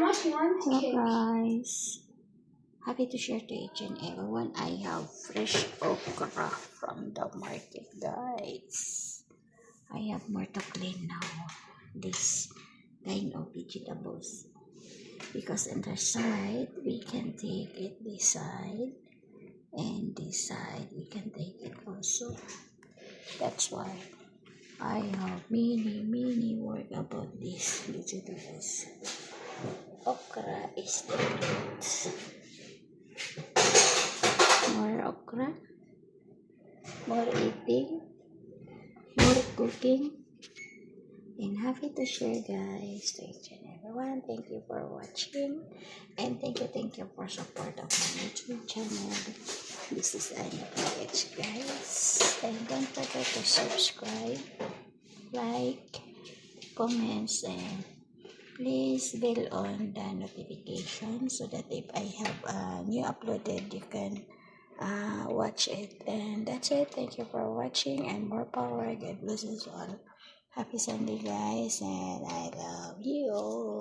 Hello guys, happy to share to each and everyone. I have fresh okra from the market, guys. I have more to clean now. This kind of vegetables because on the side we can take it this side and this side we can take it also. That's why I have many work about these vegetables. Okra is the fruit. More okra, more eating, more cooking, and happy to share, guys, to each and everyone. Thank you for watching, and thank you for support of my YouTube channel. This is Annie PH, guys, and don't forget to subscribe, like, comments, and please bell on the notification so that if I have a new uploaded, you can watch it. And that's it. Thank you for watching, and more power. God bless us all. Happy Sunday, guys, and I love you all.